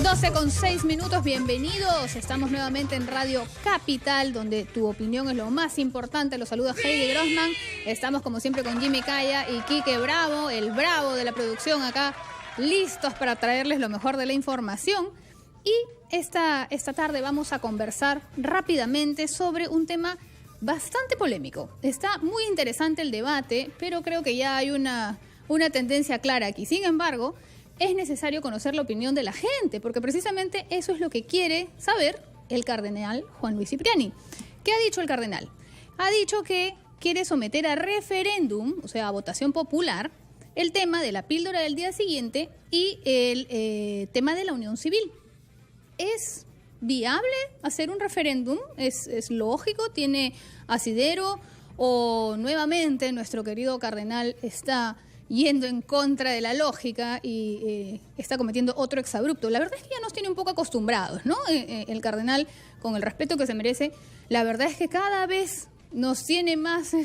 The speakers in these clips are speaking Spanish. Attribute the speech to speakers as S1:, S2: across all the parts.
S1: 12:06, bienvenidos. Estamos nuevamente en Radio Capital, donde tu opinión es lo más importante. Los saluda Heidi Grossman. Estamos como siempre con Jimmy Calla y Quique Bravo, el bravo de la producción acá, listos para traerles lo mejor de la información. Y esta tarde vamos a conversar rápidamente sobre un tema bastante polémico. Está muy interesante el debate, pero creo que ya hay una tendencia clara aquí. Sin embargo, es necesario conocer la opinión de la gente, porque precisamente eso es lo que quiere saber el cardenal Juan Luis Cipriani. ¿Qué ha dicho el cardenal? Ha dicho que quiere someter a referéndum, o sea, a votación popular, el tema de la píldora del día siguiente y el tema de la unión civil. ¿Es viable hacer un referéndum? ¿Es lógico? ¿Tiene asidero? ¿O nuevamente nuestro querido cardenal está yendo en contra de la lógica y está cometiendo otro exabrupto? La verdad es que ya nos tiene un poco acostumbrados, ¿no? El cardenal, con el respeto que se merece, la verdad es que cada vez nos tiene más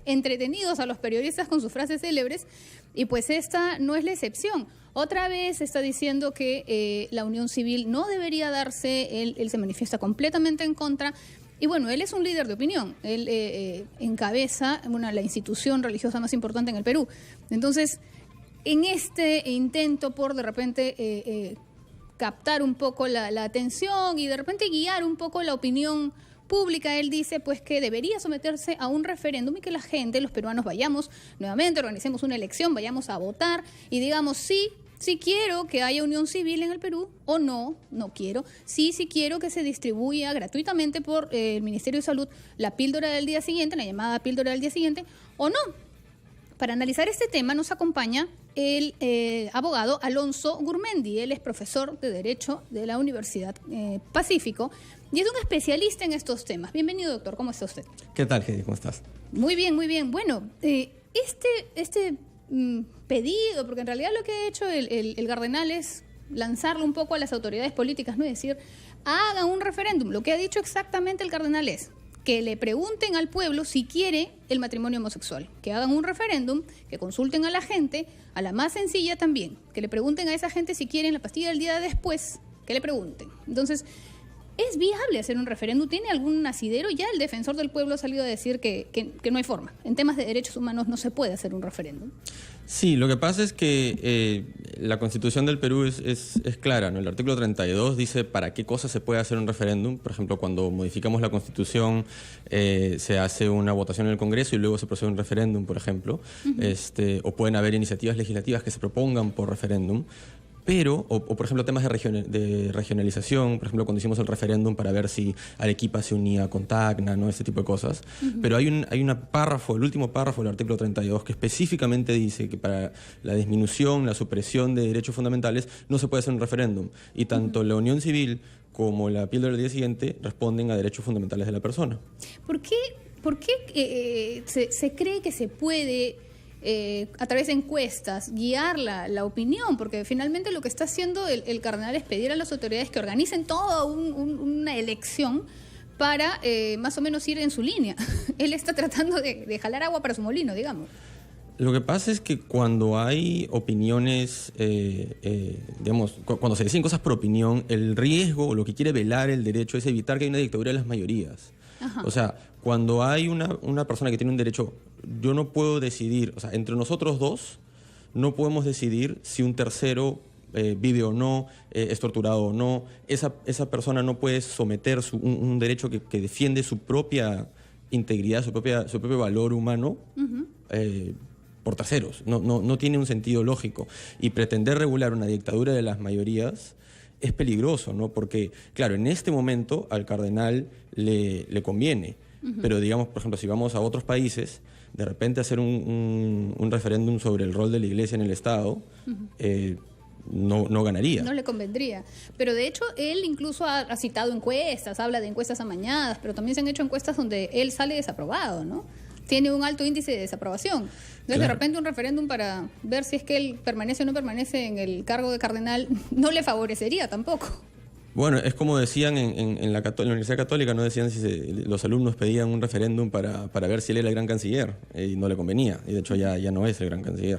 S1: entretenidos a los periodistas con sus frases célebres, y pues esta no es la excepción. Otra vez está diciendo que la unión civil no debería darse, él se manifiesta completamente en contra. Y bueno, él es un líder de opinión, él encabeza la institución religiosa más importante en el Perú. Entonces, en este intento por de repente captar un poco la atención y de repente guiar un poco la opinión pública, él dice pues que debería someterse a un referéndum y que la gente, los peruanos, vayamos nuevamente, organicemos una elección, vayamos a votar y digamos sí quiero que haya unión civil en el Perú, o no quiero. Sí quiero que se distribuya gratuitamente por el Ministerio de Salud la píldora del día siguiente, la llamada píldora del día siguiente, o no. Para analizar este tema nos acompaña el abogado Alonso Gurmendi. Él es profesor de Derecho de la Universidad Pacífico y es un especialista en estos temas. Bienvenido, doctor. ¿Cómo está usted?
S2: ¿Qué tal, Heidi? ¿Cómo estás?
S1: Muy bien, muy bien. Bueno, pedido, porque en realidad lo que ha hecho el cardenal es lanzarlo un poco a las autoridades políticas, no es decir, hagan un referéndum. Lo que ha dicho exactamente el cardenal es que le pregunten al pueblo si quiere el matrimonio homosexual, que hagan un referéndum, que consulten a la gente, a la más sencilla también, que le pregunten a esa gente si quieren la pastilla del día después, que le pregunten. Entonces, ¿es viable hacer un referéndum? ¿Tiene algún asidero? Ya el defensor del pueblo ha salido a decir que no hay forma. En temas de derechos humanos no se puede hacer un referéndum.
S2: Sí, lo que pasa es que la Constitución del Perú es clara, ¿no? El artículo 32 dice para qué cosa se puede hacer un referéndum. Por ejemplo, cuando modificamos la Constitución, se hace una votación en el Congreso y luego se procede a un referéndum, por ejemplo. O pueden haber iniciativas legislativas que se propongan por referéndum. Pero, o por ejemplo, temas de regionalización, por ejemplo, cuando hicimos el referéndum para ver si Arequipa se unía con Tacna, ¿no? Este tipo de cosas. Pero hay un párrafo, el último párrafo del artículo 32, que específicamente dice que para la disminución, la supresión de derechos fundamentales, no se puede hacer un referéndum. Y tanto la unión civil como la píldora del día siguiente responden a derechos fundamentales de la persona.
S1: ¿Por qué se cree que se puede a través de encuestas guiar la opinión? Porque finalmente lo que está haciendo el cardenal es pedir a las autoridades que organicen toda una elección para más o menos ir en su línea. Él está tratando de jalar agua para su molino, digamos.
S2: Lo que pasa es que cuando hay opiniones, digamos, cuando se deciden cosas por opinión, el riesgo o lo que quiere velar el derecho es evitar que haya una dictadura de las mayorías. Ajá. O sea, cuando hay una persona que tiene un derecho, yo no puedo decidir, o sea, entre nosotros dos no podemos decidir si un tercero vive o no, es torturado o no. Esa persona no puede someter un derecho que defiende su propia integridad, su propio valor humano, por terceros. No tiene un sentido lógico. Y pretender regular una dictadura de las mayorías es peligroso, ¿no? Porque, claro, en este momento al cardenal le conviene. Pero, digamos, por ejemplo, si vamos a otros países, de repente hacer un referéndum sobre el rol de la Iglesia en el Estado, no ganaría.
S1: No le convendría. Pero de hecho, él incluso ha citado encuestas, habla de encuestas amañadas, pero también se han hecho encuestas donde él sale desaprobado, ¿no? Tiene un alto índice de desaprobación. Entonces, claro, de repente un referéndum para ver si es que él permanece o no permanece en el cargo de cardenal no le favorecería tampoco.
S2: Bueno, es como decían en la Universidad Católica, no decían si los alumnos pedían un referéndum para ver si él era el gran canciller, y no le convenía, y de hecho ya no es el gran canciller.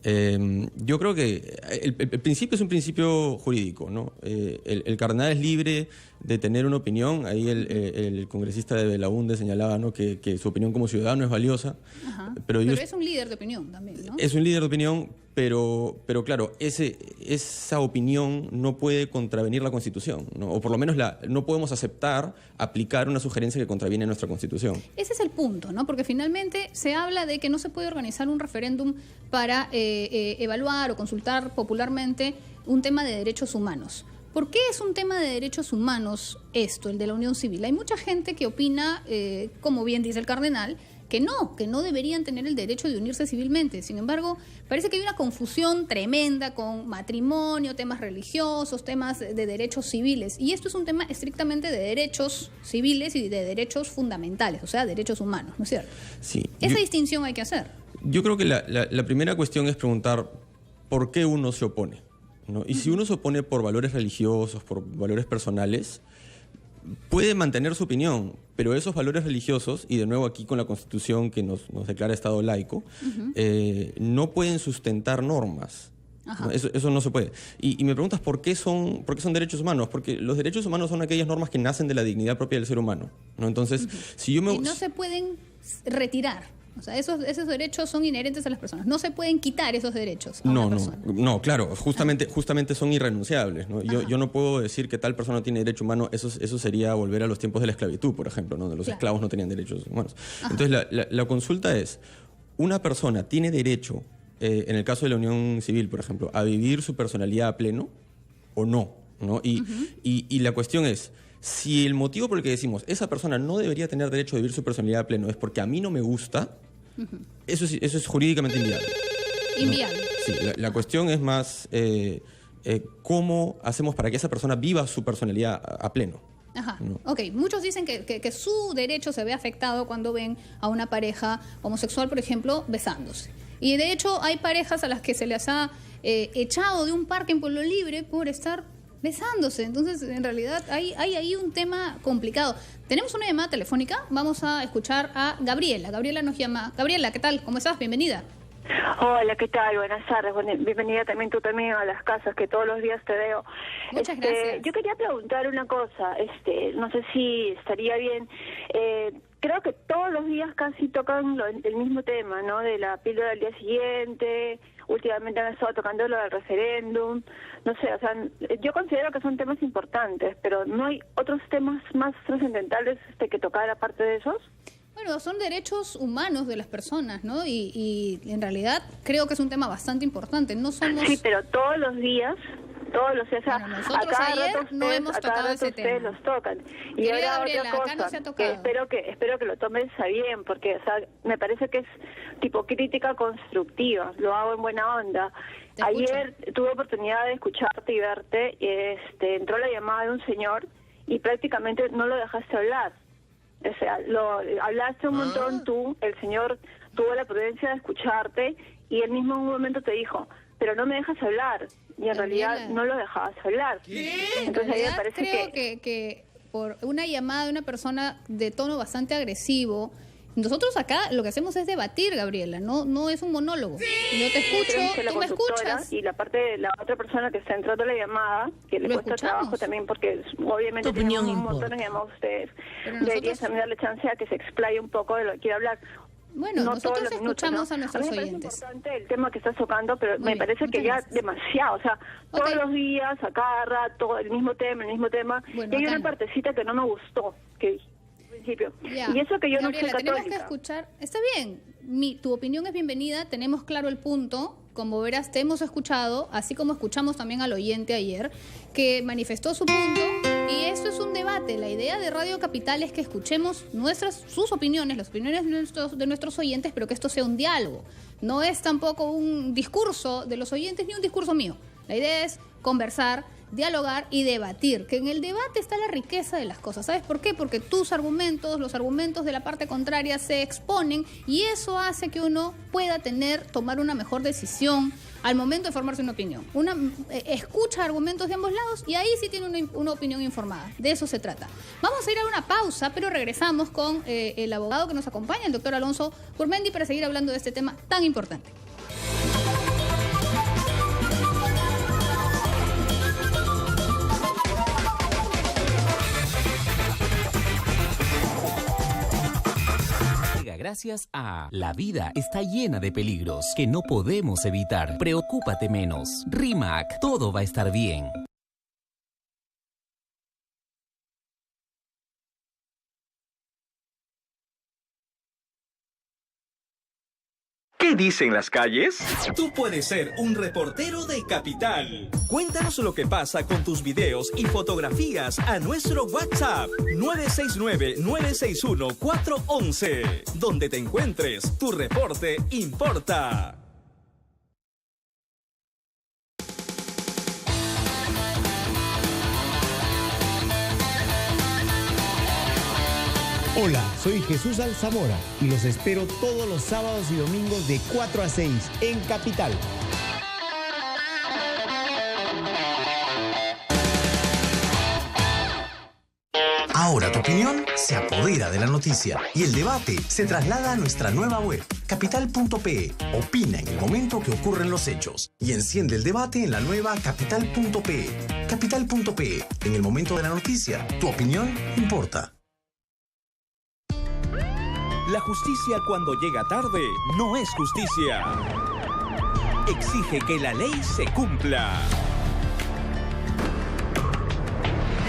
S2: Yo creo que el principio es un principio jurídico, ¿no? El cardenal es libre de tener una opinión. Ahí el congresista de Belaúnde señalaba, ¿no?, que su opinión como ciudadano es valiosa.
S1: Ajá. Pero es un líder de opinión también, ¿no?
S2: Es un líder de opinión, pero claro, esa opinión no puede contravenir la Constitución, ¿no? O por lo menos no podemos aceptar aplicar una sugerencia que contraviene nuestra Constitución.
S1: Ese es el punto, ¿no? Porque finalmente se habla de que no se puede organizar un referéndum para evaluar o consultar popularmente un tema de derechos humanos. ¿Por qué es un tema de derechos humanos esto, el de la unión civil? Hay mucha gente que opina, como bien dice el cardenal, que no deberían tener el derecho de unirse civilmente. Sin embargo, parece que hay una confusión tremenda con matrimonio, temas religiosos, temas de derechos civiles. Y esto es un tema estrictamente de derechos civiles y de derechos fundamentales, o sea, derechos humanos, ¿no es cierto?
S2: Sí.
S1: Esa distinción hay que hacer.
S2: Yo creo que la primera cuestión es preguntar por qué uno se opone, ¿no? Y si uno se opone por valores religiosos, por valores personales, puede mantener su opinión, pero esos valores religiosos, y de nuevo aquí con la Constitución que nos declara Estado laico, no pueden sustentar normas. ¿No? Eso no se puede. Y me preguntas por qué son derechos humanos. Porque los derechos humanos son aquellas normas que nacen de la dignidad propia del ser humano, ¿no? Entonces, si yo me...
S1: Y no se pueden retirar. O sea, esos derechos son inherentes a las personas. No se pueden quitar esos derechos a una persona.
S2: No, claro. Justamente son irrenunciables, ¿no? Yo no puedo decir que tal persona tiene derecho humano. Eso sería volver a los tiempos de la esclavitud, por ejemplo, ¿no? Donde los esclavos no tenían derechos humanos. Entonces, la consulta es, ¿una persona tiene derecho, en el caso de la unión civil, por ejemplo, a vivir su personalidad a pleno o no? ¿No? Y la cuestión es, si el motivo por el que decimos esa persona no debería tener derecho a vivir su personalidad a pleno es porque a mí no me gusta, eso es jurídicamente inviable.
S1: Inviable.
S2: ¿No? Sí, la cuestión es más cómo hacemos para que esa persona viva su personalidad a pleno.
S1: Ajá,
S2: ¿no?
S1: Ok. Muchos dicen que su derecho se ve afectado cuando ven a una pareja homosexual, por ejemplo, besándose. Y de hecho hay parejas a las que se les ha echado de un parque en Pueblo Libre por estar besándose. Entonces, en realidad, hay ahí un tema complicado. Tenemos una llamada telefónica. Vamos a escuchar a Gabriela. Gabriela nos llama. Gabriela, ¿qué tal? ¿Cómo estás? Bienvenida.
S3: Hola, ¿qué tal? Buenas tardes. Bienvenida también tú también a las casas, que todos los días te veo.
S1: Muchas gracias.
S3: Yo quería preguntar una cosa. No sé si estaría bien. Creo que todos los días casi tocan el mismo tema, ¿no? De la píldora del día siguiente. Últimamente han estado tocando lo del referéndum. No sé, o sea, yo considero que son temas importantes, pero ¿no hay otros temas más trascendentales que tocar aparte de esos?
S1: Bueno, son derechos humanos de las personas, ¿no? Y en realidad creo que es un tema bastante importante. No somos...
S3: Sí, pero todos los días,
S1: bueno, nosotros ayer no hemos tocado ese tema.
S3: Ustedes los tocan. Y
S1: Querida
S3: ahora
S1: Gabriela,
S3: otra cosa,
S1: acá no se ha tocado.
S3: que espero que lo tomes a bien, porque o sea, me parece que es tipo crítica constructiva, lo hago en buena onda. Ayer tuve oportunidad de escucharte y verte, entró la llamada de un señor y prácticamente no lo dejaste hablar. O sea, hablaste un montón tú, el señor tuvo la prudencia de escucharte y él mismo en un momento te dijo, pero no me dejas hablar. Y en realidad no lo dejabas hablar.
S1: ¿Qué?
S3: Entonces ahí me parece
S1: creo que por una llamada de una persona de tono bastante agresivo, nosotros acá lo que hacemos es debatir, Gabriela, no es un monólogo. Yo te escucho, tú me escuchas.
S3: Y la parte de la otra persona que está entrando la llamada, que le cuesta trabajo también, porque obviamente tienen un montón de llamadas ustedes. Deberías también darle chance a que se explaye un poco de lo que quiere hablar.
S1: Bueno, no nosotros escuchamos a nuestros oyentes.
S3: Es importante el tema que estás tocando, pero me parece que ya demasiado, o sea, todos los días, a cada rato, el mismo tema. Bueno, y hay una partecita que no me gustó, que al principio. Y eso que yo
S1: Gabriela,
S3: no soy católica.
S1: tenemos que escuchar, está bien, tu opinión es bienvenida, tenemos claro el punto. Como verás, te hemos escuchado, así como escuchamos también al oyente ayer, que manifestó su punto, y esto es un debate. La idea de Radio Capital es que escuchemos sus opiniones, las opiniones de nuestros oyentes, pero que esto sea un diálogo. No es tampoco un discurso de los oyentes ni un discurso mío. La idea es conversar, dialogar y debatir, que en el debate está la riqueza de las cosas. ¿Sabes por qué? Porque tus argumentos, los argumentos de la parte contraria se exponen y eso hace que uno pueda tomar una mejor decisión al momento de formarse una opinión. Escucha argumentos de ambos lados y ahí sí tiene una opinión informada. De eso se trata. Vamos a ir a una pausa, pero regresamos con el abogado que nos acompaña, el doctor Alonso Gurmendi, para seguir hablando de este tema tan importante.
S4: gracias a La vida está llena de peligros que no podemos evitar. Preocúpate menos. Rimac, todo va a estar bien.
S5: ¿Qué dicen las calles?
S6: Tú puedes ser un reportero de Capital. Cuéntanos lo que pasa con tus videos y fotografías a nuestro WhatsApp 969-961-411. Donde te encuentres, tu reporte importa.
S7: Hola, soy Jesús Alzamora y los espero todos los sábados y domingos de 4 a 6 en Capital.
S8: Ahora tu opinión se apodera de la noticia y el debate se traslada a nuestra nueva web, capital.pe. Opina en el momento que ocurren los hechos y enciende el debate en la nueva capital.pe. Capital.pe, en el momento de la noticia, tu opinión importa.
S6: La justicia cuando llega tarde no es justicia. Exige que la ley se cumpla.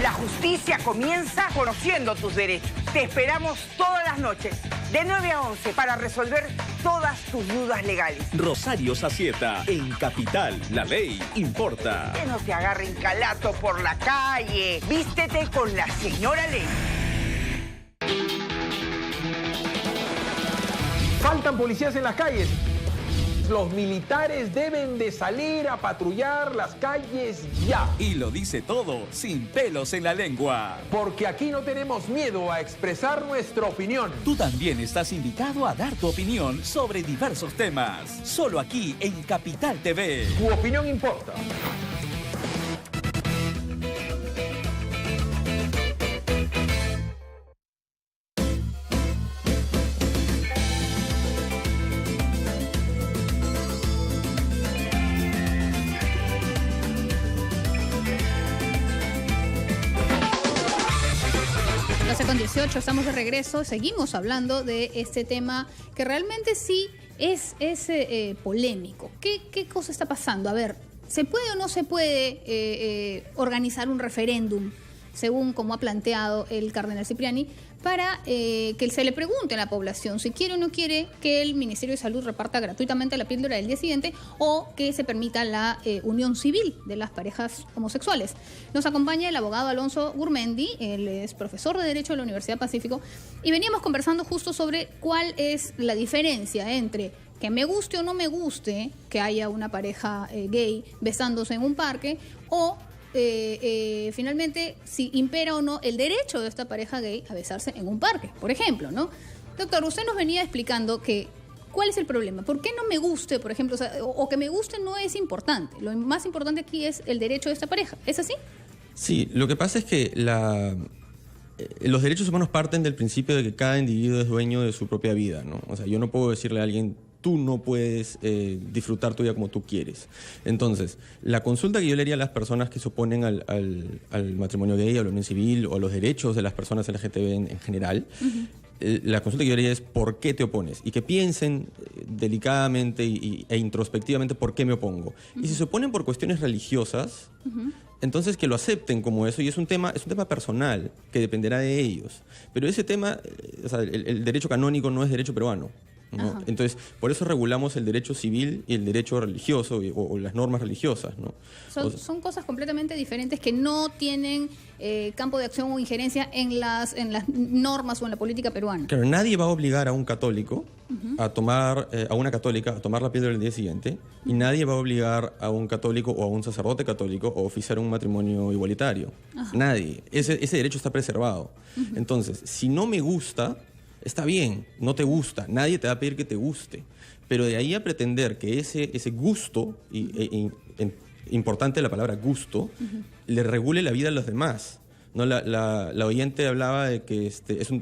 S9: La justicia comienza conociendo tus derechos. Te esperamos todas las noches, de 9 a 11, para resolver todas tus dudas legales.
S6: Rosario Sacieta, en Capital, la ley importa.
S9: Que no te agarren calato por la calle. Vístete con la señora ley.
S10: Faltan policías en las calles. Los militares deben de salir a patrullar las calles ya.
S6: Y lo dice todo, sin pelos en la lengua.
S10: Porque aquí no tenemos miedo a expresar nuestra opinión.
S6: Tú también estás invitado a dar tu opinión sobre diversos temas. Solo aquí en Capital TV.
S10: Tu opinión importa.
S1: Con 18, estamos de regreso, seguimos hablando de este tema que realmente sí es polémico. ¿Qué cosa está pasando? A ver, ¿se puede o no se puede organizar un referéndum, según como ha planteado el cardenal Cipriani, para que se le pregunte a la población si quiere o no quiere que el Ministerio de Salud reparta gratuitamente la píldora del día siguiente o que se permita la unión civil de las parejas homosexuales? Nos acompaña el abogado Alonso Gurmendi, él es profesor de Derecho de la Universidad Pacífico, y veníamos conversando justo sobre cuál es la diferencia entre que me guste o no me guste que haya una pareja gay besándose en un parque o finalmente si impera o no el derecho de esta pareja gay a besarse en un parque, por ejemplo, ¿no? Doctor, usted nos venía explicando que ¿cuál es el problema? ¿Por qué no me guste, por ejemplo, o que me guste no es importante? Lo más importante aquí es el derecho de esta pareja, ¿es así?
S2: Sí, lo que pasa es que los derechos humanos parten del principio de que cada individuo es dueño de su propia vida, ¿no? O sea, yo no puedo decirle a alguien, tú no puedes disfrutar tu vida como tú quieres. Entonces, la consulta que yo le haría a las personas que se oponen al matrimonio gay, a la unión civil o a los derechos de las personas LGTB en general, la consulta que yo haría es ¿por qué te opones? Y que piensen delicadamente e introspectivamente por qué me opongo. Y si se oponen por cuestiones religiosas, entonces que lo acepten como eso, y es un tema personal que dependerá de ellos. Pero ese tema, o sea, el derecho canónico no es derecho peruano, ¿no? Entonces, por eso regulamos el derecho civil y el derecho religioso o las normas religiosas, ¿no?
S1: Son cosas completamente diferentes que no tienen campo de acción o injerencia en las normas o en la política peruana.
S2: Claro, nadie va a obligar a un católico a una católica a tomar la píldora el día siguiente, y nadie va a obligar a un católico o a un sacerdote católico a oficiar un matrimonio igualitario. Nadie. Ese derecho está preservado. Entonces, si no me gusta, está bien, no te gusta, nadie te va a pedir que te guste, pero de ahí a pretender que ese gusto, importante la palabra gusto, le regule la vida a los demás. No, la oyente hablaba de que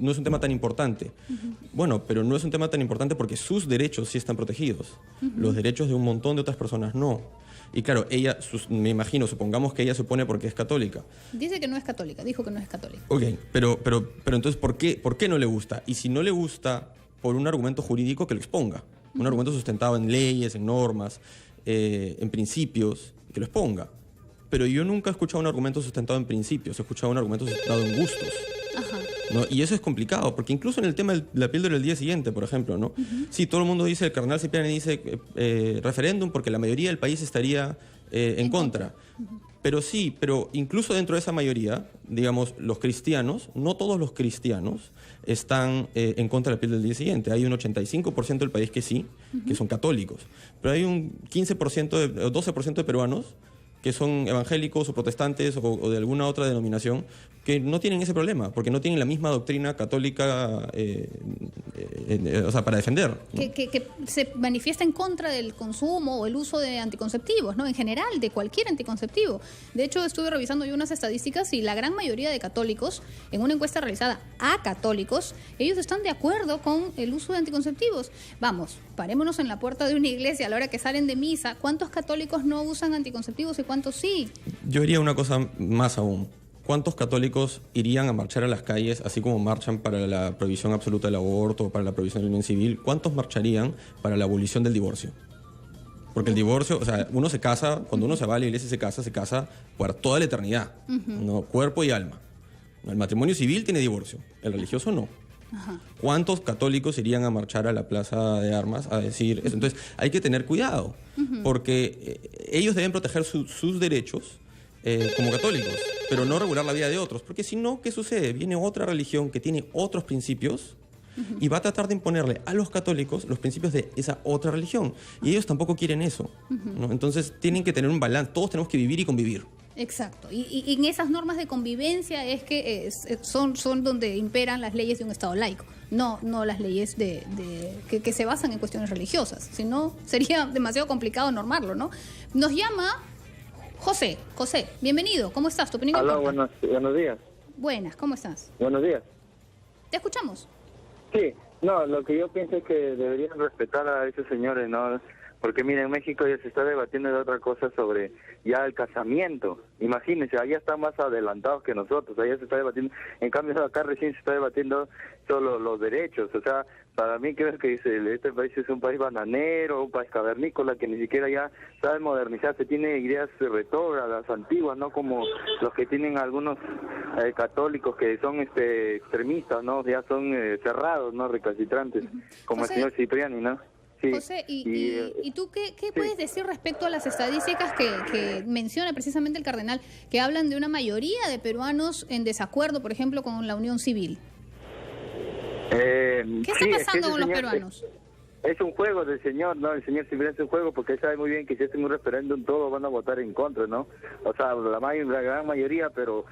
S2: no es un tema tan importante. Bueno, pero no es un tema tan importante porque sus derechos sí están protegidos. Los derechos de un montón de otras personas no. Y claro, ella, me imagino, supongamos que ella se opone porque es católica.
S1: Dice que no es católica, dijo que no es católica.
S2: Ok, pero entonces, ¿por qué no le gusta? Y si no le gusta por un argumento jurídico que lo exponga, un argumento sustentado en leyes, en normas, en principios, que lo exponga. Pero yo nunca he escuchado un argumento sustentado en principios, he escuchado un argumento sustentado en gustos.
S1: Ajá.
S2: ¿No? Y eso es complicado, porque incluso en el tema de la píldora del día siguiente, por ejemplo, ¿no? Sí, todo el mundo dice, el cardenal Cipriani dice referéndum porque la mayoría del país estaría en contra. Pero sí, pero incluso dentro de esa mayoría, digamos, los cristianos, no todos los cristianos están en contra de la píldora del día siguiente. Hay un 85% del país que sí, que son católicos. Pero hay un 15% o 12% de peruanos que son evangélicos o protestantes o de alguna otra denominación, que no tienen ese problema, porque no tienen la misma doctrina católica o sea, para defender, ¿no?
S1: Que se manifiesta en contra del consumo o el uso de anticonceptivos, ¿no? En general, de cualquier anticonceptivo. De hecho, estuve revisando yo unas estadísticas y la gran mayoría de católicos, en una encuesta realizada a católicos, ellos están de acuerdo con el uso de anticonceptivos. Vamos, parémonos en la puerta de una iglesia a la hora que salen de misa. ¿Cuántos católicos no usan anticonceptivos y cuántos sí?
S2: Yo diría una cosa más aún. ¿Cuántos católicos irían a marchar a las calles, así como marchan para la prohibición absoluta del aborto o para la prohibición de la unión civil? ¿Cuántos marcharían para la abolición del divorcio? Porque el divorcio, o sea, uno se casa, cuando uno se va a la iglesia y se casa por toda la eternidad, ¿no? Cuerpo y alma. El matrimonio civil tiene divorcio, el religioso no.
S1: Ajá.
S2: ¿Cuántos católicos irían a marchar a la Plaza de Armas a decir eso? Entonces, hay que tener cuidado, porque ellos deben proteger sus derechos como católicos, pero no regular la vida de otros, porque si no, ¿qué sucede? Viene otra religión que tiene otros principios y va a tratar de imponerle a los católicos los principios de esa otra religión, y ellos tampoco quieren eso, ¿no? Entonces tienen que tener un balance, todos tenemos que vivir y convivir.
S1: Exacto, y en esas normas de convivencia es que son donde imperan las leyes de un Estado laico, no las leyes que se basan en cuestiones religiosas, si no sería demasiado complicado normarlo, ¿no? Nos llama José, bienvenido, ¿cómo estás? ¿Tu opinión?
S11: Hola, buenos días.
S1: Buenas, ¿cómo estás?
S11: Buenos días.
S1: ¿Te escuchamos?
S11: Sí, no, lo que yo pienso es que deberían respetar a esos señores, ¿no? Porque mira, en México ya se está debatiendo de otra cosa sobre ya el casamiento. Imagínense, allá están más adelantados que nosotros, allá se está debatiendo, en cambio acá recién se está debatiendo solo los derechos. O sea, para mí creo que este país es un país bananero, un país cavernícola que ni siquiera ya sabe modernizarse, tiene ideas retrógradas, antiguas, ¿no? Como los que tienen algunos católicos que son extremistas, ¿no? Ya son cerrados, ¿no? Recalcitrantes, como el señor Cipriani, ¿no? Sí.
S1: José, ¿y tú qué puedes decir respecto a las estadísticas que menciona precisamente el cardenal, que hablan de una mayoría de peruanos en desacuerdo, por ejemplo, con la unión civil? ¿Qué está pasando con los peruanos?
S11: Es un juego del señor, ¿no? El señor Cipriani es un juego porque él sabe muy bien que si hacen un referéndum todos van a votar en contra, ¿no? O sea, la gran mayoría, pero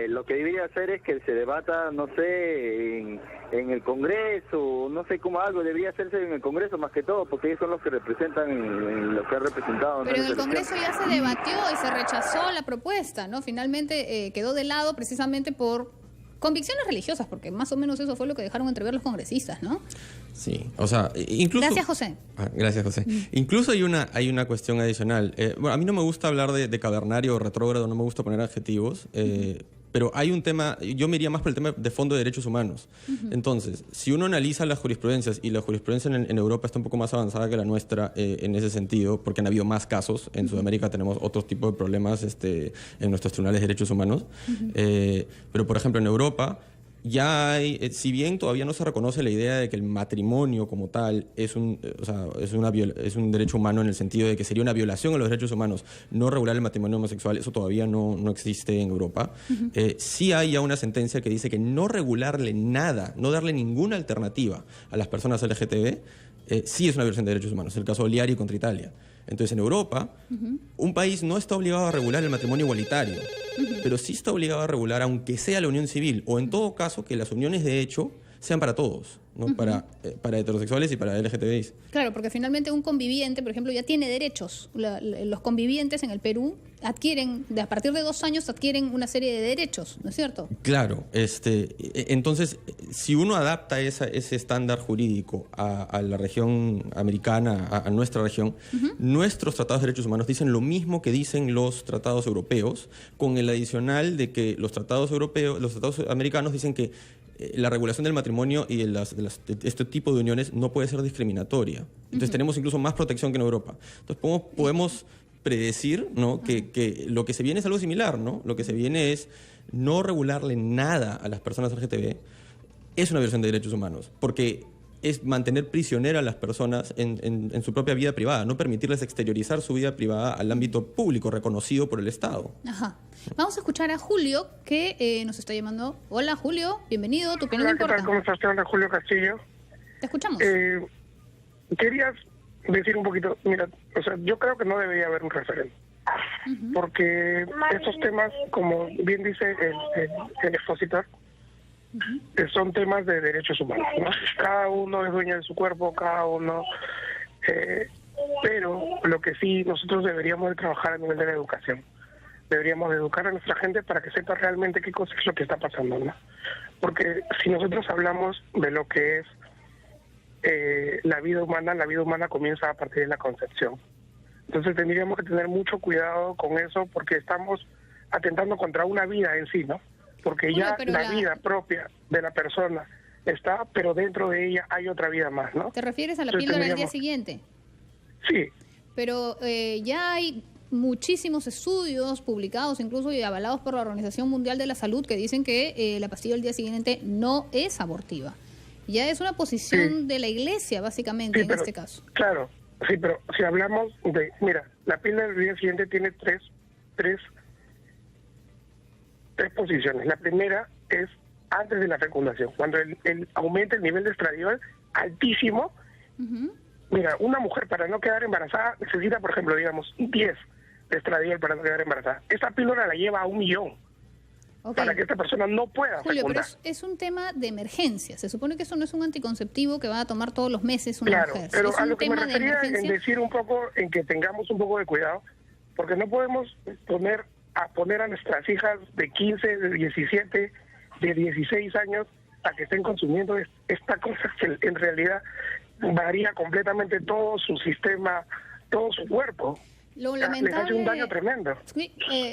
S11: lo que debería hacer es que se debata, no sé, en el Congreso, no sé cómo algo debería hacerse en el Congreso más que todo, porque ellos son los que representan en lo que ha representado.
S1: Pero en el Congreso ya se debatió y se rechazó la propuesta, ¿no? Finalmente quedó de lado precisamente por convicciones religiosas, porque más o menos eso fue lo que dejaron entrever los congresistas, ¿no?
S2: Sí, o sea, incluso...
S1: Gracias, José.
S2: Gracias, José. Incluso hay una cuestión adicional. Bueno, a mí no me gusta hablar de cavernario o retrógrado, no me gusta poner adjetivos, pero hay un tema, yo me iría más por el tema de fondo de derechos humanos. Entonces, si uno analiza las jurisprudencias, y la jurisprudencia en Europa está un poco más avanzada que la nuestra en ese sentido, porque han habido más casos, en Sudamérica tenemos otro tipo de problemas en nuestros tribunales de derechos humanos, pero por ejemplo en Europa ya hay, si bien todavía no se reconoce la idea de que el matrimonio como tal es un derecho humano en el sentido de que sería una violación a los derechos humanos no regular el matrimonio homosexual, eso todavía no existe en Europa. Sí hay ya una sentencia que dice que no regularle nada, no darle ninguna alternativa a las personas LGTB, sí es una violación de derechos humanos, el caso Oliari contra Italia. Entonces, en Europa, un país no está obligado a regular el matrimonio igualitario, pero sí está obligado a regular, aunque sea la unión civil, o en todo caso, que las uniones de hecho sean para todos, ¿no? Para heterosexuales y para LGTBIs.
S1: Claro, porque finalmente un conviviente, por ejemplo, ya tiene derechos. Los convivientes en el Perú adquieren, a partir de 2 años, adquieren una serie de derechos, ¿no es cierto?
S2: Claro. Entonces, si uno adapta ese estándar jurídico a la región americana, a nuestra región, nuestros tratados de derechos humanos dicen lo mismo que dicen los tratados europeos, con el adicional de que los tratados americanos dicen que la regulación del matrimonio y de este tipo de uniones no puede ser discriminatoria. Entonces tenemos incluso más protección que en Europa. Entonces podemos predecir, ¿no?, que lo que se viene es algo similar, ¿no? Lo que se viene es no regularle nada a las personas LGTB. Es una violación de derechos humanos, porque es mantener prisionera a las personas en su propia vida privada, no permitirles exteriorizar su vida privada al ámbito público reconocido por el Estado.
S1: Ajá. Vamos a escuchar a Julio, que nos está llamando. Hola, Julio, bienvenido, tu opinión importa.
S12: ¿Qué tal? ¿Cómo estás? Te habla Julio Castillo.
S1: Te escuchamos.
S12: Querías decir un poquito, mira, o sea, yo creo que no debería haber un referéndum, porque estos temas, como bien dice el expositor, son temas de derechos humanos, ¿no? Cada uno es dueño de su cuerpo, cada uno, pero lo que sí nosotros deberíamos de trabajar a nivel de la educación. Deberíamos de educar a nuestra gente para que sepa realmente qué cosa es lo que está pasando, ¿no? Porque si nosotros hablamos de lo que es la vida humana comienza a partir de la concepción. Entonces tendríamos que tener mucho cuidado con eso, porque estamos atentando contra una vida en sí, ¿no? Porque ya la vida propia de la persona está, pero dentro de ella hay otra vida más, ¿no?
S1: ¿Te refieres a la píldora del día siguiente?
S12: Sí.
S1: Pero ya hay muchísimos estudios publicados, incluso y avalados por la Organización Mundial de la Salud, que dicen que la pastilla del día siguiente no es abortiva. Ya es una posición de la Iglesia, básicamente, en este caso.
S12: Claro, sí, pero si hablamos de... Mira, la píldora del día siguiente tiene tres posiciones. La primera es antes de la fecundación, cuando aumenta el nivel de estradiol altísimo. Mira, una mujer para no quedar embarazada necesita, por ejemplo, digamos, 10 de estradiol para no quedar embarazada. Esta píldora la lleva a 1 millón para que esta persona no pueda fecundar.
S1: Pero es un tema de emergencia. Se supone que eso no es un anticonceptivo que va a tomar todos los meses una mujer.
S12: Pero a lo que me refería en decir un poco, en que tengamos un poco de cuidado, porque no podemos poner a nuestras hijas de 15, de 17, de 16 años a que estén consumiendo esta cosa que en realidad varía completamente todo su sistema, todo su cuerpo.
S1: Lo lamentable,
S12: les hace un daño tremendo.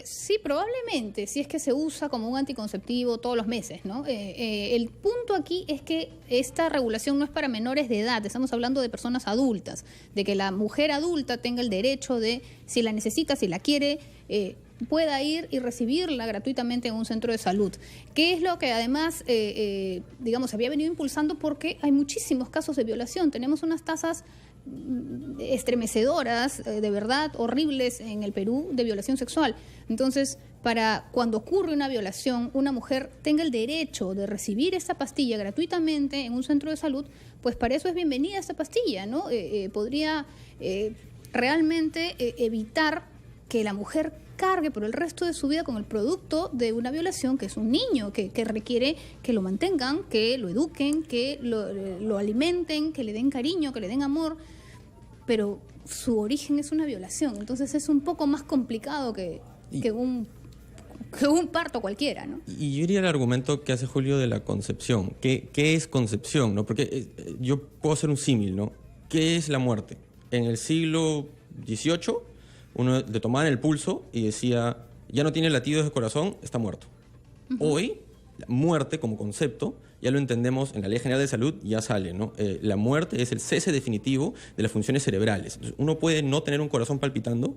S1: Sí, probablemente, si es que se usa como un anticonceptivo todos los meses, ¿no? El punto aquí es que esta regulación no es para menores de edad, estamos hablando de personas adultas, de que la mujer adulta tenga el derecho de, si la necesita, si la quiere, pueda ir y recibirla gratuitamente en un centro de salud. ¿Qué es lo que además, digamos, se había venido impulsando? Porque hay muchísimos casos de violación. Tenemos unas tasas estremecedoras, de verdad, horribles en el Perú, de violación sexual. Entonces, para cuando ocurre una violación, una mujer tenga el derecho de recibir esta pastilla gratuitamente en un centro de salud, pues para eso es bienvenida esta pastilla, ¿no? Podría realmente evitar que la mujer cargue por el resto de su vida con el producto de una violación, que es un niño, que requiere que lo mantengan, que lo eduquen, que lo alimenten, que le den cariño, que le den amor, pero su origen es una violación. Entonces es un poco más complicado que un parto cualquiera, ¿no?
S2: Y yo iría al argumento que hace Julio de la concepción. ¿Qué es concepción, no? Porque yo puedo hacer un símil, ¿no? ¿Qué es la muerte? En el siglo XVIII, uno le tomaban el pulso y decía, ya no tiene latidos de corazón, está muerto. Hoy, la muerte como concepto, ya lo entendemos en la Ley General de Salud, ya sale, ¿no? La muerte es el cese definitivo de las funciones cerebrales. Entonces, uno puede no tener un corazón palpitando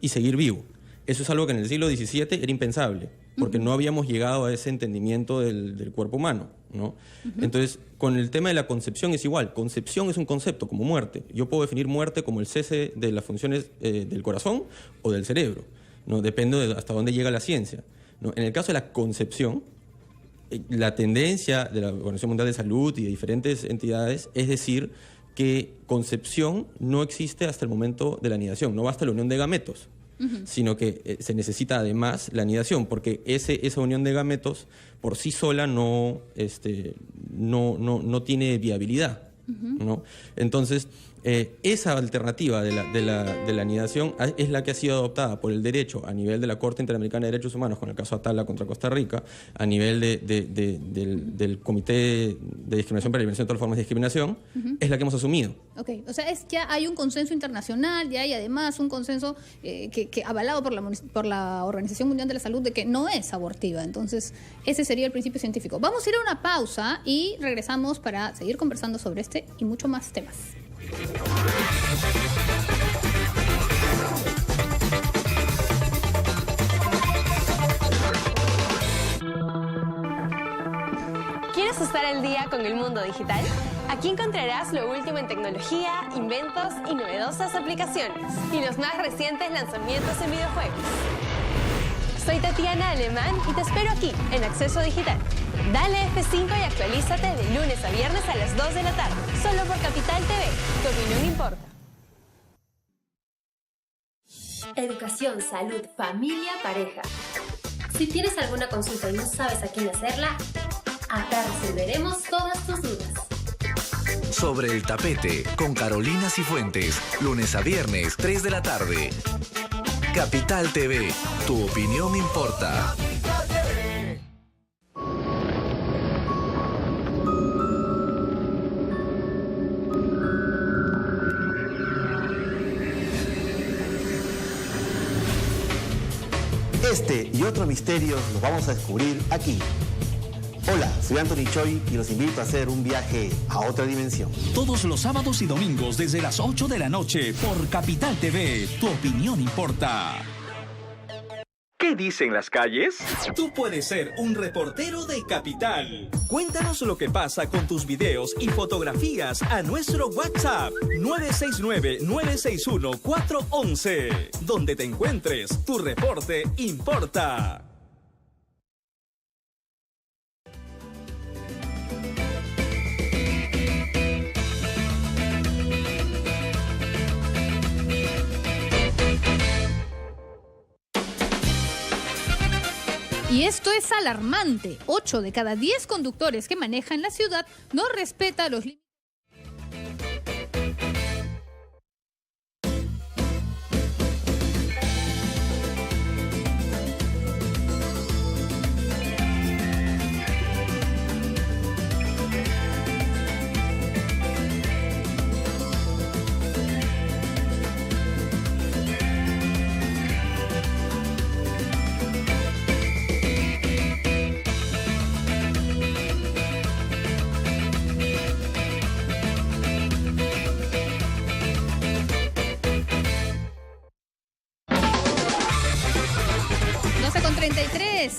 S2: y seguir vivo. Eso es algo que en el siglo XVII era impensable, porque no habíamos llegado a ese entendimiento del cuerpo humano, ¿no? Entonces, con el tema de la concepción es igual. Concepción es un concepto, como muerte. Yo puedo definir muerte como el cese de las funciones del corazón o del cerebro, ¿no? Depende de hasta dónde llega la ciencia, ¿no? En el caso de la concepción, la tendencia de la Organización Mundial de Salud y de diferentes entidades es decir que concepción no existe hasta el momento de la anidación. No basta la unión de gametos, sino que se necesita además la anidación, porque esa unión de gametos por sí sola no tiene viabilidad, ¿no? Entonces, Esa alternativa de la anidación es la que ha sido adoptada por el derecho a nivel de la Corte Interamericana de Derechos Humanos, con el caso Atala contra Costa Rica, a nivel del Comité de Discriminación para la Eliminación de todas las formas de discriminación, es la que hemos asumido.
S1: Ok, o sea, ya hay un consenso internacional, ya hay además un consenso que avalado por la Organización Mundial de la Salud de que no es abortiva. Entonces, ese sería el principio científico. Vamos a ir a una pausa y regresamos para seguir conversando sobre este y mucho más temas.
S13: ¿Quieres estar al día con el mundo digital? Aquí encontrarás lo último en tecnología, inventos y novedosas aplicaciones, y los más recientes lanzamientos en videojuegos. Soy Tatiana Alemán y te espero aquí, en Acceso Digital. Dale F5 y actualízate de lunes a viernes a las 2 de la tarde, solo por Capital TV. Tu opinión importa.
S14: Educación, salud, familia, pareja. Si tienes alguna consulta y no sabes a quién hacerla, acá resolveremos todas tus dudas.
S15: Sobre el tapete, con Carolina Cifuentes, lunes a viernes, 3 de la tarde. Capital TV, tu opinión importa.
S16: Este y otros misterios los vamos a descubrir aquí. Hola, soy Anthony Choi y los invito a hacer un viaje a otra dimensión.
S6: Todos los sábados y domingos desde las 8 de la noche por Capital TV, tu opinión importa.
S5: ¿Qué dicen las calles?
S6: Tú puedes ser un reportero de Capital. Cuéntanos lo que pasa con tus videos y fotografías a nuestro WhatsApp 969-961-411. Donde te encuentres, tu reporte importa.
S1: Y esto es alarmante. 8 de cada 10 conductores que manejan la ciudad no respeta los límites.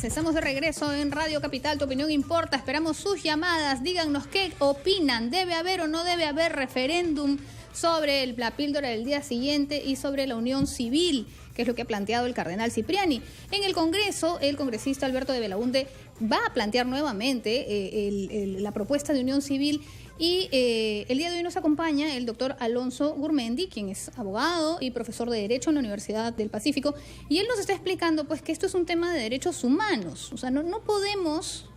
S1: Estamos de regreso en Radio Capital, tu opinión importa. Esperamos sus llamadas. Díganos qué opinan. ¿Debe haber o no debe haber referéndum sobre la píldora del día siguiente y sobre la unión civil, que es lo que ha planteado el cardenal Cipriani? En el Congreso, el congresista Alberto de Belaunde va a plantear nuevamente la propuesta de unión civil. Y el día de hoy nos acompaña el doctor Alonso Gurmendi, quien es abogado y profesor de Derecho en la Universidad del Pacífico, y él nos está explicando pues que esto es un tema de derechos humanos. O sea, no podemos,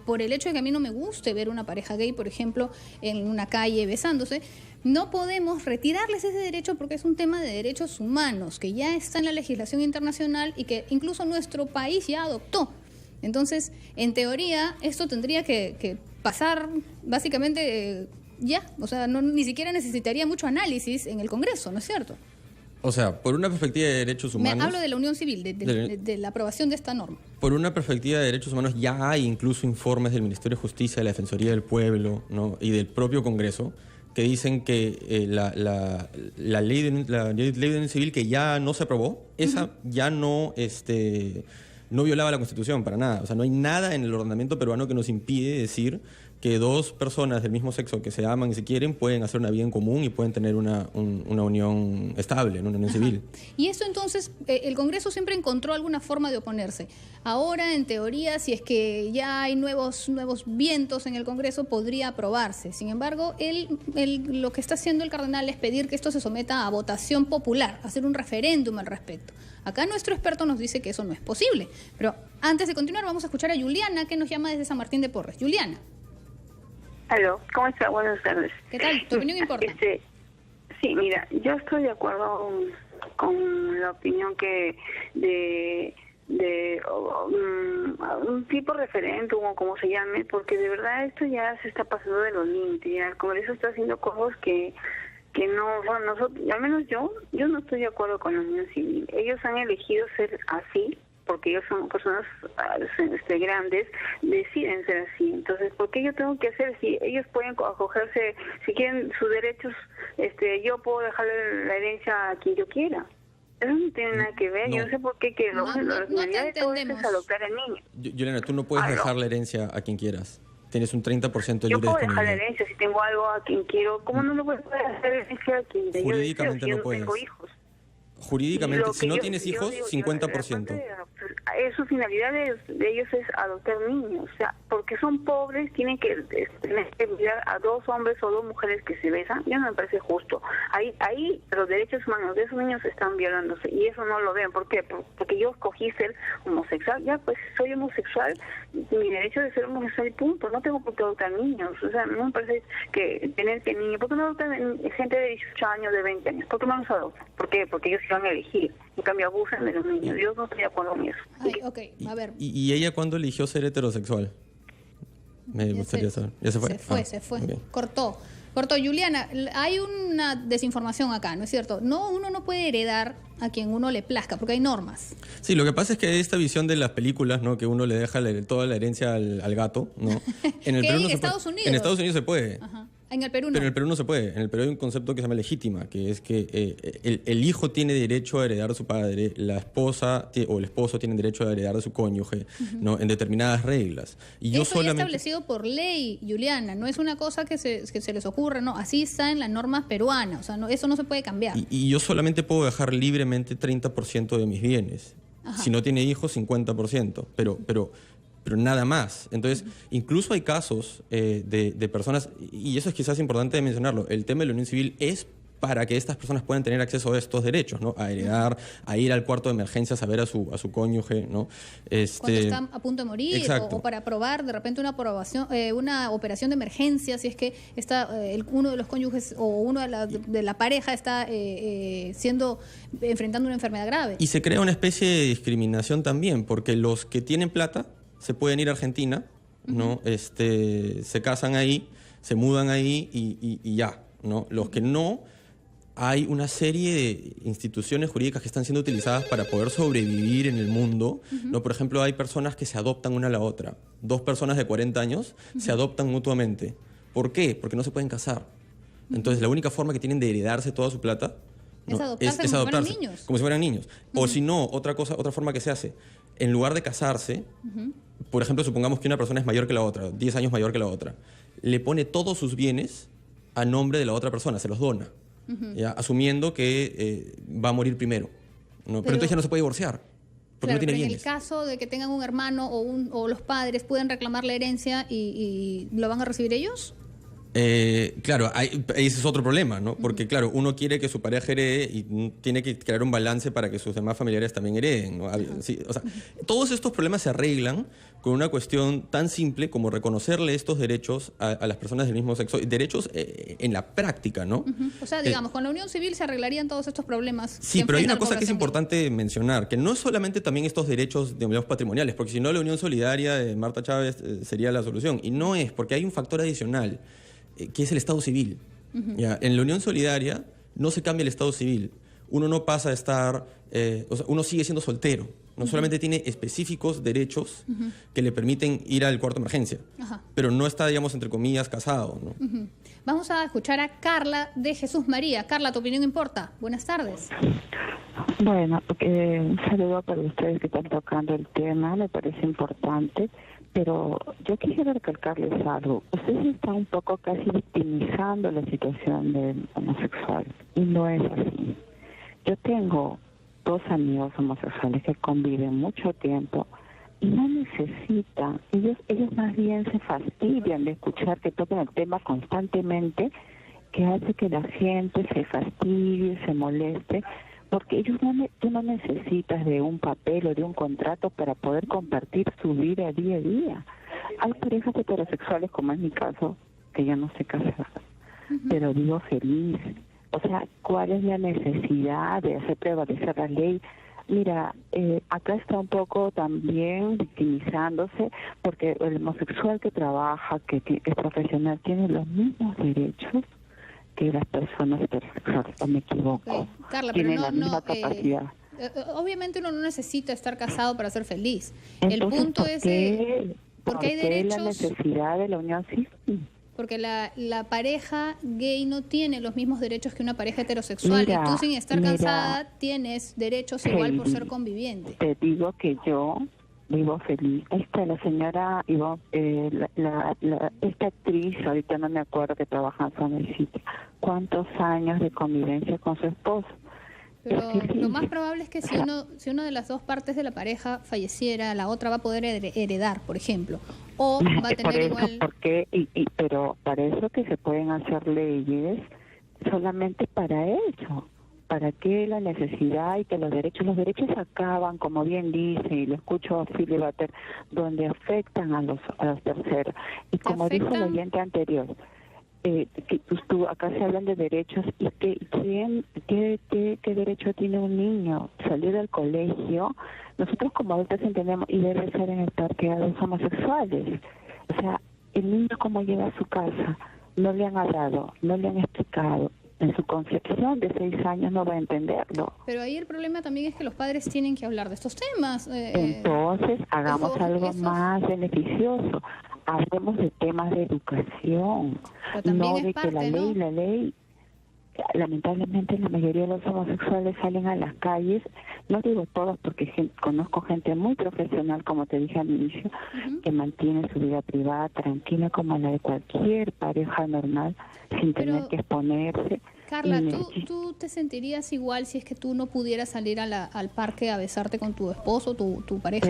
S1: por el hecho de que a mí no me guste ver una pareja gay, por ejemplo, en una calle besándose, no podemos retirarles ese derecho porque es un tema de derechos humanos que ya está en la legislación internacional y que incluso nuestro país ya adoptó. Entonces, en teoría, esto tendría que pasar básicamente ya, o sea, ni siquiera necesitaría mucho análisis en el Congreso, ¿no es cierto?
S2: O sea, por una perspectiva de derechos humanos...
S1: Me hablo de la unión civil, de la aprobación de esta norma.
S2: Por una perspectiva de derechos humanos ya hay incluso informes del Ministerio de Justicia, de la Defensoría del Pueblo, ¿no?, y del propio Congreso que dicen que la ley de unión civil que ya no se aprobó, esa ya no violaba la Constitución para nada. O sea, no hay nada en el ordenamiento peruano que nos impide decir que dos personas del mismo sexo que se aman y se quieren pueden hacer una vida en común y pueden tener una unión estable, una unión civil.
S1: Y esto entonces, el Congreso siempre encontró alguna forma de oponerse. Ahora, en teoría, si es que ya hay nuevos vientos en el Congreso, podría aprobarse. Sin embargo, lo que está haciendo el cardenal es pedir que esto se someta a votación popular, hacer un referéndum al respecto. Acá nuestro experto nos dice que eso no es posible. Pero antes de continuar, vamos a escuchar a Juliana, que nos llama desde San Martín de Porres. Juliana.
S3: Aló, ¿cómo está? Buenas tardes.
S1: ¿Qué tal? ¿Tu opinión importa?
S3: Sí, mira, yo estoy de acuerdo con la opinión que de un tipo referente o como se llame, porque de verdad esto ya se está pasando de los límites. Ya el Congreso está haciendo cosas que no, bueno, nosotros, al menos yo no estoy de acuerdo con la unión civil. Ellos han elegido ser así porque ellos son personas grandes, deciden ser así. Entonces, ¿por qué yo tengo que hacer? Si ellos pueden acogerse, si quieren sus derechos, yo puedo dejarle la herencia a quien yo quiera. Eso no tiene nada que ver. Yo no sé por qué que la finalidad de todo esto es adoptar al niño.
S2: Yolanda, tú no puedes dejar la herencia a quien quieras. Tienes un 30% de libre disponibilidad.
S3: Yo puedo dejar la herencia si tengo algo a quien quiero. ¿Cómo no lo puedo hacer herencia a quien yo
S2: Jurídicamente
S3: deseo,
S2: no puedes.
S3: Tengo hijos?
S2: Jurídicamente, si no tienes hijos, 50%.
S3: Su finalidad de ellos es adoptar niños, o sea, porque son pobres, tienen que mirar a 2 hombres o 2 mujeres que se besan. Ya no me parece justo. Ahí los derechos humanos de esos niños están violándose y eso no lo ven. ¿Por qué? Porque yo escogí ser homosexual. Ya, pues soy homosexual, mi derecho de ser homosexual y punto. No tengo por qué adoptar niños. O sea, no me parece que tener que niños. ¿Por qué no adoptan gente de 18 años, de 20 años? ¿Por qué no los adoptan? ¿Por qué? Porque ellos van a elegir. En cambio, abusan de los niños. Yo no estoy de acuerdo con eso.
S1: Ay, ok, a ver.
S2: ¿Y ella cuándo eligió ser heterosexual? Me gustaría saber. ¿Ya se fue?
S1: Se fue.
S2: Okay.
S1: Cortó, Juliana, hay una desinformación acá, ¿no es cierto? Uno no puede heredar a quien uno le plazca, porque hay normas.
S2: Sí, lo que pasa es que esta visión de las películas, ¿no? Que uno le deja toda la herencia al gato, ¿no? En el Perú no se
S1: Estados
S2: puede.
S1: Unidos.
S2: En Estados Unidos se puede.
S1: Ajá. En el Perú no.
S2: Pero en el Perú no se puede. En el Perú hay un concepto que se llama legítima, que es que el hijo tiene derecho a heredar a su padre, la esposa o el esposo tiene derecho a heredar a su cónyuge, ¿no? En determinadas reglas. Y yo
S1: eso ya establecido por ley, Juliana, no es una cosa que se les ocurra, no, así está en las normas peruanas, o sea, eso no se puede cambiar.
S2: Y yo solamente puedo dejar libremente 30% de mis bienes. Ajá. Si no tiene hijos, 50%. Pero nada más. Entonces, incluso hay casos de personas, y eso es quizás importante de mencionarlo, el tema de la unión civil es para que estas personas puedan tener acceso a estos derechos, ¿no? A heredar, a ir al cuarto de emergencias a ver a su cónyuge, ¿no?
S1: Cuando están a punto de morir, o para aprobar de repente una operación de emergencia, si es que está uno de los cónyuges o uno de la pareja está enfrentando una enfermedad grave.
S2: Y se crea una especie de discriminación también, porque los que tienen plata se pueden ir a Argentina, ¿no? Se casan ahí, se mudan ahí y ya, ¿no? Los que no, hay una serie de instituciones jurídicas que están siendo utilizadas para poder sobrevivir en el mundo, ¿no? Por ejemplo, hay personas que se adoptan una a la otra. 2 personas de 40 años se adoptan mutuamente. ¿Por qué? Porque no se pueden casar. Entonces, la única forma que tienen de heredarse toda su plata, ¿no? es adoptarse como si fueran niños. O si no, otra forma que se hace, en lugar de casarse, por ejemplo, supongamos que una persona es mayor que la otra, 10 años mayor que la otra, le pone todos sus bienes a nombre de la otra persona, se los dona, ¿ya? Asumiendo que va a morir primero, ¿no? Pero entonces ya no se puede divorciar, porque no tiene bienes.
S1: En el caso de que tengan un hermano o los padres pueden reclamar la herencia y ¿lo van a recibir ellos?
S2: Claro, ese es otro problema, ¿no? Porque, claro, uno quiere que su pareja herede y tiene que crear un balance para que sus demás familiares también hereden, ¿no? Sí, o sea, todos estos problemas se arreglan con una cuestión tan simple como reconocerle estos derechos a las personas del mismo sexo, derechos en la práctica, ¿no?
S1: O sea, digamos, con la unión civil se arreglarían todos estos problemas.
S2: Sí, pero hay una cosa que es importante mencionar, que no es solamente también estos derechos, digamos, patrimoniales, porque si no la unión solidaria de Marta Chávez sería la solución, y no es, porque hay un factor adicional, que es el Estado civil. ¿Ya? En la unión solidaria no se cambia el Estado civil. Uno no pasa a estar, o sea, uno sigue siendo soltero. No solamente tiene específicos derechos que le permiten ir al cuarto de emergencia, pero no está, digamos, entre comillas, casado, ¿no?
S1: Vamos a escuchar a Carla de Jesús María. Carla, ¿tu opinión importa? Buenas tardes.
S17: Bueno, un saludo para ustedes que están tocando el tema, me parece importante. Pero yo quisiera recalcarles algo. Ustedes están un poco casi victimizando la situación del homosexual. Y no es así. Yo tengo 2 amigos homosexuales que conviven mucho tiempo y no necesitan. Ellos más bien se fastidian de escuchar que tocan el tema constantemente, que hace que la gente se fastidie, se moleste. Porque tú no necesitas de un papel o de un contrato para poder compartir su vida día a día. Hay parejas heterosexuales, como es mi caso, que ya no estoy casada, pero vivo feliz, O sea, ¿cuál es la necesidad de hacer prevalecer la ley? Mira, acá está un poco también victimizándose porque el homosexual que trabaja, que es profesional, tiene los mismos derechos que las personas heterosexuales, ¿o me equivoco?
S1: Carla,
S17: tienen
S1: pero
S17: la misma capacidad.
S1: Obviamente uno no necesita estar casado para ser feliz.
S17: Entonces,
S1: el punto es porque hay derechos.
S17: La necesidad de la unión civil.
S1: Porque la pareja gay no tiene los mismos derechos que una pareja heterosexual. Y tú, sin estar casada, tienes derechos igual por ser conviviente.
S17: Te digo que yo vivo feliz. La señora esta actriz, ahorita no me acuerdo, que trabaja en San Luis, ¿cuántos años de convivencia con su esposo?
S1: Pero lo más probable es que si una de las dos partes de la pareja falleciera, la otra va a poder heredar, por ejemplo, o va a tener igual.
S17: Pero para eso que se pueden hacer leyes, solamente para eso. ¿Para qué la necesidad y que los derechos acaban, como bien dice, y lo escucho a Philip Butter, donde afectan a los terceros? Y como dijo el oyente anterior, tú acá se hablan de derechos, y ¿qué derecho tiene un niño? Salir del colegio, nosotros como adultos entendemos, y debe ser en el parque a los homosexuales. O sea, el niño cómo llega a su casa, no le han hablado, no le han explicado. En su concepción de 6 años no va a entenderlo.
S1: Pero ahí el problema también es que los padres tienen que hablar de estos temas.
S17: Entonces, hagamos algo más beneficioso. Hablemos de temas de educación, no de que la ley, lamentablemente la mayoría de los homosexuales salen a las calles, no digo todos porque conozco gente muy profesional, como te dije al inicio, que mantiene su vida privada tranquila como la de cualquier pareja normal, sin tener que exponerse.
S1: Carla, ¿tú te sentirías igual si es que tú no pudieras salir al parque a besarte con tu esposo, tu pareja?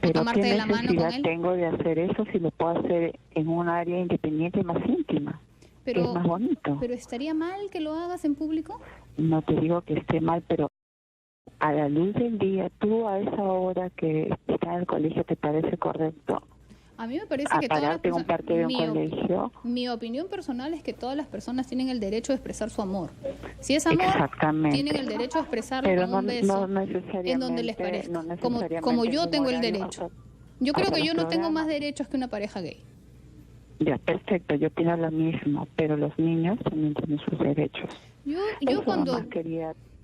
S17: Pero
S1: tomarte
S17: ¿qué
S1: de la mano con
S17: necesidad
S1: él?
S17: tengo de hacer eso si lo puedo hacer en un área independiente más íntima?
S1: Pero,
S17: es más bonito.
S1: ¿Pero estaría mal que lo hagas en público?
S17: No te digo que esté mal, pero a la luz del día, tú a esa hora que estás en el colegio, ¿te parece correcto?
S1: A mí me parece que todas las
S17: un parque de un colegio.
S1: Mi opinión personal es que todas las personas tienen el derecho de expresar su amor. Si es amor, tienen el derecho de expresarlo con un beso en donde les parezca. Como yo tengo el derecho. Yo creo que yo no tengo más derechos que una pareja gay.
S17: Ya, perfecto, yo opino lo mismo, pero los niños también tienen sus derechos.
S1: Yo cuando...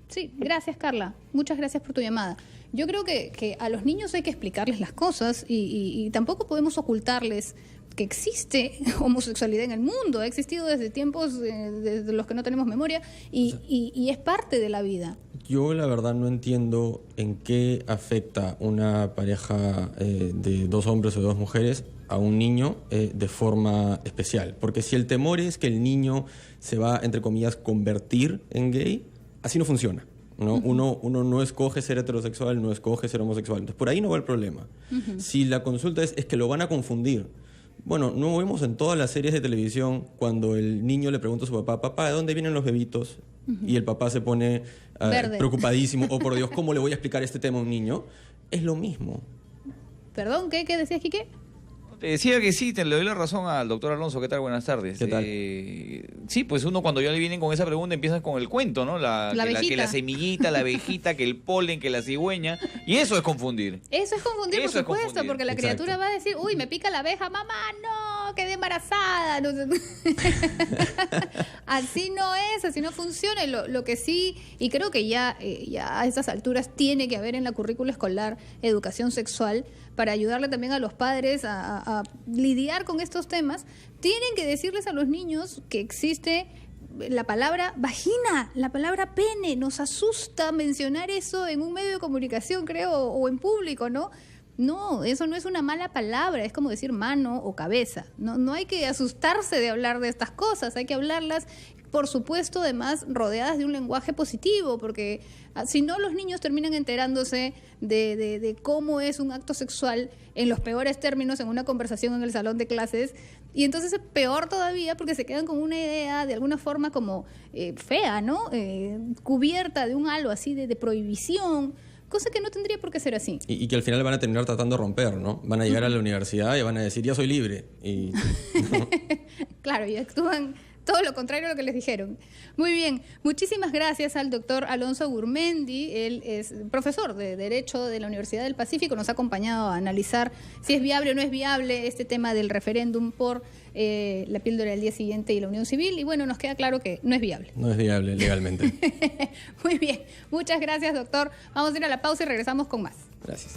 S1: Sí, gracias Carla, muchas gracias por tu llamada. Yo creo que a los niños hay que explicarles las cosas y tampoco podemos ocultarles que existe homosexualidad en el mundo, ha existido desde tiempos desde los que no tenemos memoria y es parte de la vida.
S2: Yo la verdad no entiendo en qué afecta una pareja de 2 hombres o 2 mujeres a un niño de forma especial. Porque si el temor es que el niño se va, entre comillas, convertir en gay, así no funciona, ¿no? Uno no escoge ser heterosexual, no escoge ser homosexual. Entonces, por ahí no va el problema. Si la consulta es que lo van a confundir. Bueno, no vemos en todas las series de televisión cuando el niño le pregunta a su papá, ¿de dónde vienen los bebitos? Y el papá se pone preocupadísimo, oh por Dios, ¿cómo le voy a explicar este tema a un niño? Es lo mismo.
S1: Perdón, ¿qué decías, Quique?
S18: Te decía que sí, le doy la razón al doctor Alonso. ¿Qué tal? Buenas tardes.
S2: ¿Qué tal?
S18: Sí, pues uno cuando ya le vienen con esa pregunta empiezas con el cuento, ¿no? Que la semillita, la abejita, que el polen, que la cigüeña. Y eso es confundir.
S1: Eso es confundir, por supuesto,
S18: confundir.
S1: porque la criatura va a decir, uy, me pica la abeja, mamá, no, quedé embarazada. No. Así no es, así no funciona. Y lo que sí, y creo que ya a esas alturas tiene que haber en la currícula escolar educación sexual para ayudarle también a los padres a lidiar con estos temas. Tienen que decirles a los niños que existe la palabra vagina, la palabra pene. Nos asusta mencionar eso en un medio de comunicación, creo, o en público, ¿no? No, eso no es una mala palabra, es como decir mano o cabeza. No hay que asustarse de hablar de estas cosas, hay que hablarlas, por supuesto, además rodeadas de un lenguaje positivo, porque si no los niños terminan enterándose de cómo es un acto sexual en los peores términos en una conversación en el salón de clases, y entonces es peor todavía porque se quedan con una idea de alguna forma como fea, ¿no? Cubierta de un halo así de prohibición, cosa que no tendría por qué ser así.
S2: Y que al final van a terminar tratando de romper, ¿no? Van a llegar a la universidad y van a decir, ya soy libre. Y, ¿no?
S1: Claro, y actúan todo lo contrario a lo que les dijeron. Muy bien, muchísimas gracias al doctor Alonso Gurmendi. Él es profesor de Derecho de la Universidad del Pacífico. Nos ha acompañado a analizar si es viable o no es viable este tema del referéndum por la píldora del día siguiente y la unión civil. Y bueno, nos queda claro que no es viable.
S2: No es viable legalmente.
S1: Muy bien, muchas gracias, doctor. Vamos a ir a la pausa y regresamos con más.
S2: Gracias.